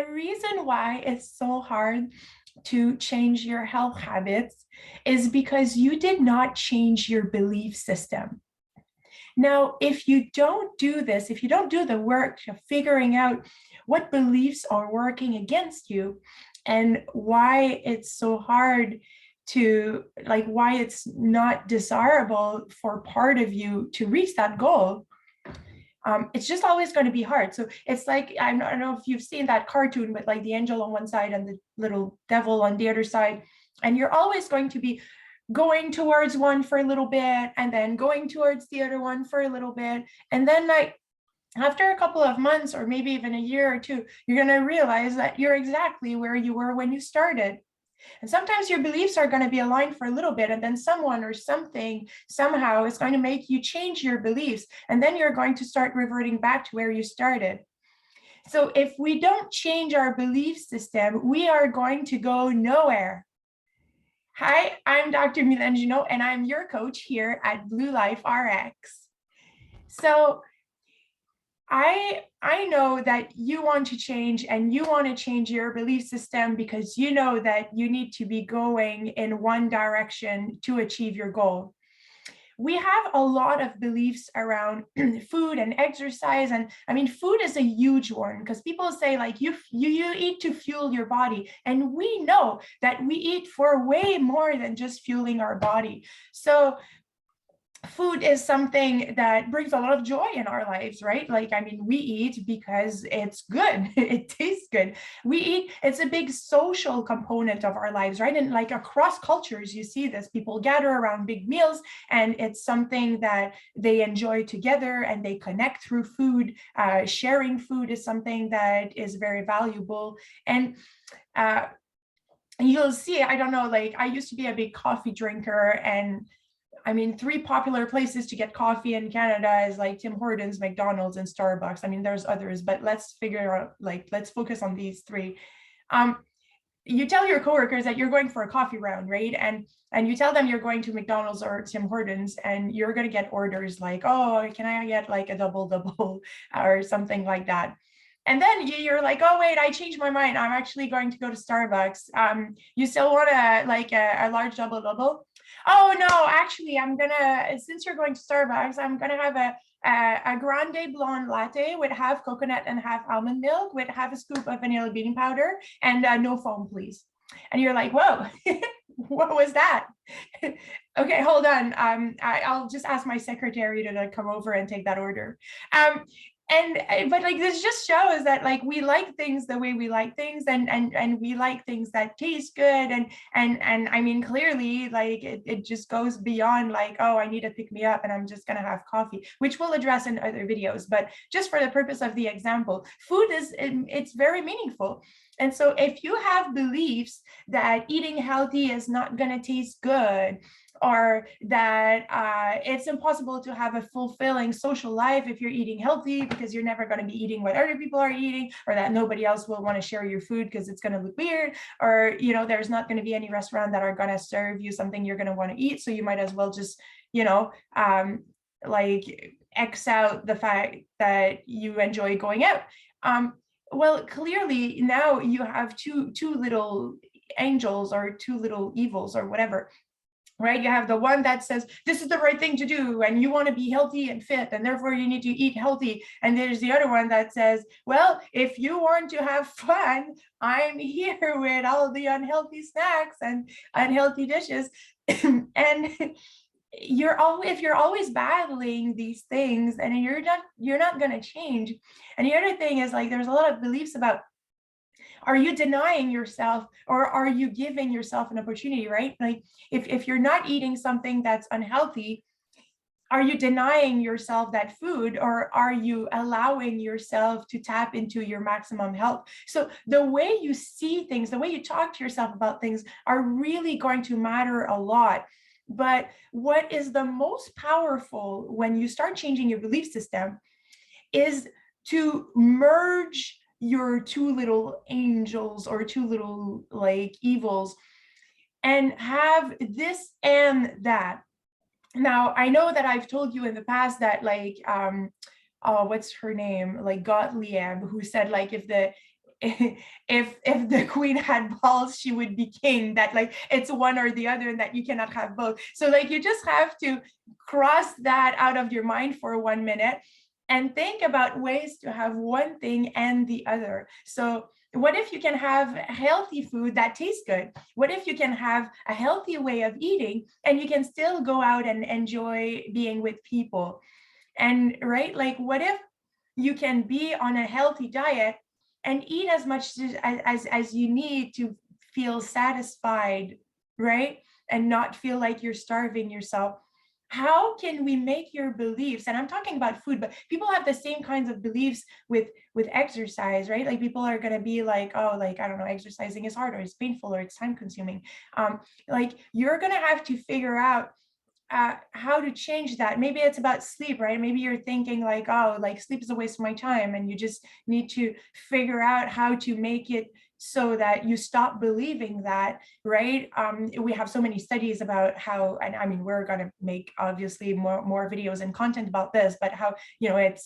The reason why it's so hard to change your health habits is because you did not change your belief system. Now, if you don't do this, if you don't do the work of figuring out what beliefs are working against you and why it's so hard to, like, why it's not desirable for part of you to reach that goal, it's just always going to be hard. So it's like, I don't know if you've seen that cartoon with like the angel on one side and the little devil on the other side, and you're always going to be going towards one for a little bit and then going towards the other one for a little bit. And then like after a couple of months or maybe even a year or two, you're going to realize that you're exactly where you were when you started. And sometimes your beliefs are going to be aligned for a little bit, and then someone or something somehow is going to make you change your beliefs. And then you're going to start reverting back to where you started. So if we don't change our belief system, we are going to go nowhere. Hi, I'm Dr. Milangino, and I'm your coach here at Blue Life RX. So I know that you want to change, and you want to change your belief system because you know that you need to be going in one direction to achieve your goal. We have a lot of beliefs around food and exercise. And I mean, food is a huge one because people say like you eat to fuel your body. And we know that we eat for way more than just fueling our body. So food is something that brings a lot of joy in our lives, right? Like, I mean, we eat because it's good. It tastes good. We eat, it's a big social component of our lives, right? And like across cultures, you see this, people gather around big meals, and it's something that they enjoy together and they connect through food. Sharing food is something that is very valuable. And you'll see, I don't know, like I used to be a big coffee drinker, and I mean, 3 popular places to get coffee in Canada is like Tim Hortons, McDonald's, and Starbucks. I mean, there's others, but let's figure out, like, let's focus on these 3. You tell your coworkers that you're going for a coffee round, right? And you tell them you're going to McDonald's or Tim Hortons, and you're going to get orders like, oh, can I get like a double or something like that. And then you're like, oh, wait, I changed my mind. I'm actually going to go to Starbucks. You still want a large double? Oh, no, actually, I'm gonna, since you're going to Starbucks, I'm gonna have a grande blonde latte with half coconut and half almond milk with half a scoop of vanilla bean powder and no foam, please. And you're like, whoa, what was that? Okay, hold on. I'll just ask my secretary to come over and take that order. But like this just shows that like we like things the way we like things, and we like things that taste good, and I mean clearly like it just goes beyond like, oh, I need to pick me up and I'm just gonna have coffee, which we'll address in other videos. But just for the purpose of the example, food is, it's very meaningful. And so if you have beliefs that eating healthy is not going to taste good, or that it's impossible to have a fulfilling social life if you're eating healthy because you're never going to be eating what other people are eating, or that nobody else will want to share your food because it's going to look weird, or, you know, there's not going to be any restaurant that are going to serve you something you're going to want to eat. So you might as well just, you know, like X out the fact that you enjoy going out. Well, clearly now you have two little angels or 2 little evils or whatever, right? You have the one that says this is the right thing to do and you want to be healthy and fit and therefore you need to eat healthy. And there's the other one that says, well, if you want to have fun, I'm here with all the unhealthy snacks and unhealthy dishes. And if you're always battling these things, and you're not going to change. And the other thing is, like, there's a lot of beliefs about, are you denying yourself or are you giving yourself an opportunity, right? Like if you're not eating something that's unhealthy, are you denying yourself that food, or are you allowing yourself to tap into your maximum health? So the way you see things, the way you talk to yourself about things are really going to matter a lot. But what is the most powerful when you start changing your belief system is to merge your 2 little angels or 2 little like evils and have this and that. Now, I know that I've told you in the past that like, oh, what's her name? Like Gottlieb, who said like, if the queen had balls, she would be king, that like it's one or the other and that you cannot have both. So like you just have to cross that out of your mind for 1 minute and think about ways to have one thing and the other. So what if you can have healthy food that tastes good? What if you can have a healthy way of eating and you can still go out and enjoy being with people? And right, like what if you can be on a healthy diet and eat as much as you need to feel satisfied, right? And not feel like you're starving yourself. How can we make your beliefs, and I'm talking about food, but people have the same kinds of beliefs with exercise, right? Like people are going to be like, oh, like I don't know, exercising is hard or it's painful or it's time consuming. Like you're going to have to figure out how to change that. Maybe it's about sleep, right? Maybe you're thinking like, oh, like sleep is a waste of my time, and you just need to figure out how to make it so that you stop believing that, right? We have so many studies about how, and I mean, we're going to make obviously more videos and content about this, but how, you know, it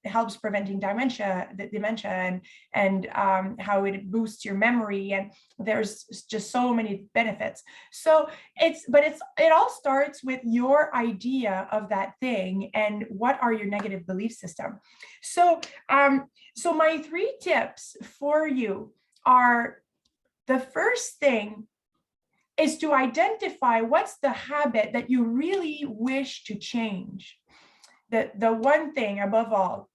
helps preventing dementia and how it boosts your memory, and there's just so many benefits. So it all starts with your idea of that thing and what are your negative belief system. So so my 3 tips for you are, the first thing is to identify what's the habit that you really wish to change. The one thing above all,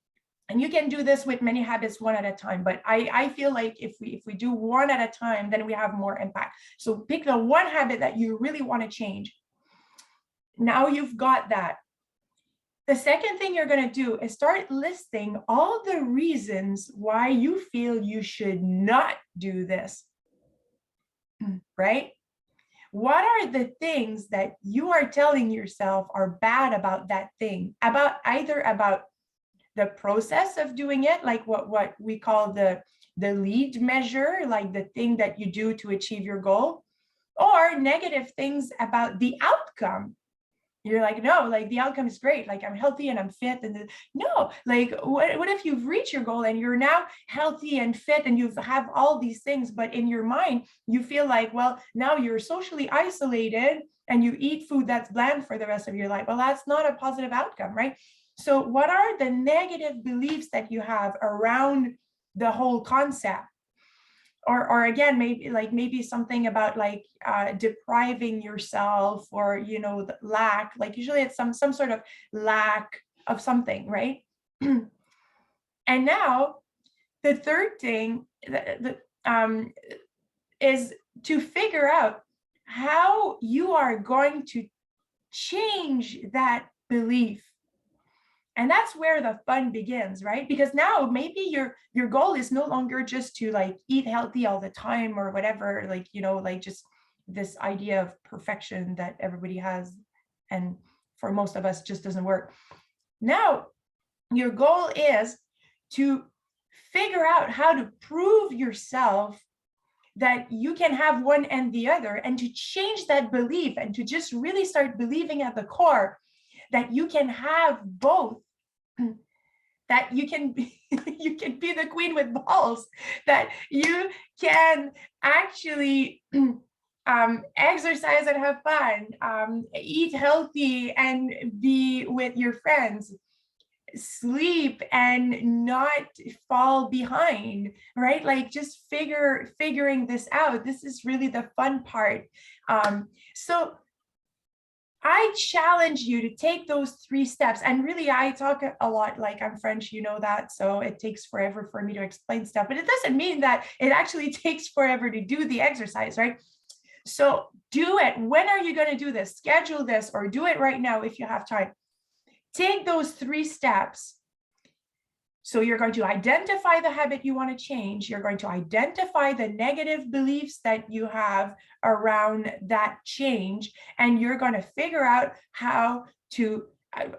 and you can do this with many habits one at a time, but I feel like if we do one at a time, then we have more impact. So pick the one habit that you really want to change. Now you've got that. The second thing you're going to do is start listing all the reasons why you feel you should not do this, right? What are the things that you are telling yourself are bad about that thing, about either about the process of doing it, like what we call the lead measure, like the thing that you do to achieve your goal, or negative things about the outcome. You're like, no, like the outcome is great, like I'm healthy and I'm fit, and no, like what if you've reached your goal and you're now healthy and fit and you have all these things, but in your mind you feel like, well, now you're socially isolated and you eat food that's bland for the rest of your life. Well, that's not a positive outcome, right? So what are the negative beliefs that you have around the whole concept? Or again, maybe something about like depriving yourself, or you know, the lack, like usually it's some sort of lack of something, right? And now the third thing is to figure out how you are going to change that belief. And that's where the fun begins, right? Because now maybe your goal is no longer just to like eat healthy all the time or whatever, like, you know, like just this idea of perfection that everybody has, and for most of us just doesn't work. Now, your goal is to figure out how to prove yourself that you can have one and the other, and to change that belief and to just really start believing at the core that you can have both, that you can you can be the queen with balls, that you can actually exercise and have fun, eat healthy and be with your friends, sleep and not fall behind, right? Like just figuring this out. This is really the fun part. So I challenge you to take those 3 steps. And really, I talk a lot, like I'm French, you know that, so it takes forever for me to explain stuff, but it doesn't mean that it actually takes forever to do the exercise, right? So do it. When are you going to do this? Schedule this, or do it right now if you have time. Take those 3 steps. So you're going to identify the habit you want to change. You're going to identify the negative beliefs that you have around that change. And you're going to figure out how to,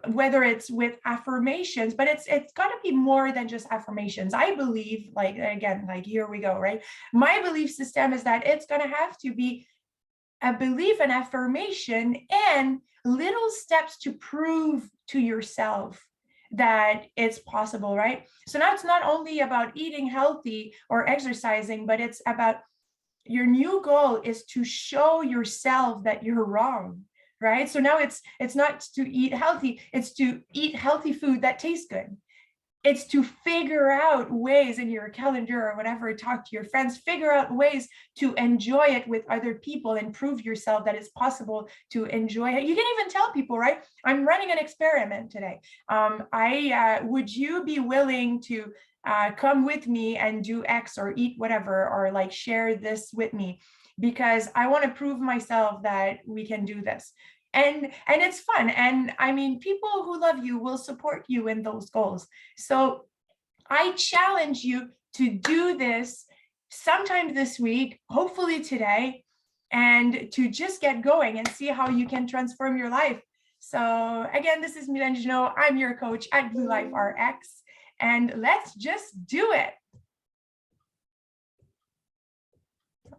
whether it's with affirmations, but it's got to be more than just affirmations. I believe, like, again, like here we go, right? My belief system is that it's going to have to be a belief, an affirmation, and little steps to prove to yourself that it's possible, right? So now it's not only about eating healthy or exercising, but it's about your new goal is to show yourself that you're wrong, right? So now it's not to eat healthy, it's to eat healthy food that tastes good. It's to figure out ways in your calendar or whatever, talk to your friends, figure out ways to enjoy it with other people and prove yourself that it's possible to enjoy it. You can even tell people, right? I'm running an experiment today. Would you be willing to come with me and do X or eat whatever, or like share this with me? Because I want to prove myself that we can do this. And it's fun, and I mean, people who love you will support you in those goals. So I challenge you to do this sometime this week, hopefully today, and to just get going and see how you can transform your life. So again, this is Milan Gino. I'm your coach at Blue Life RX, and let's just do it.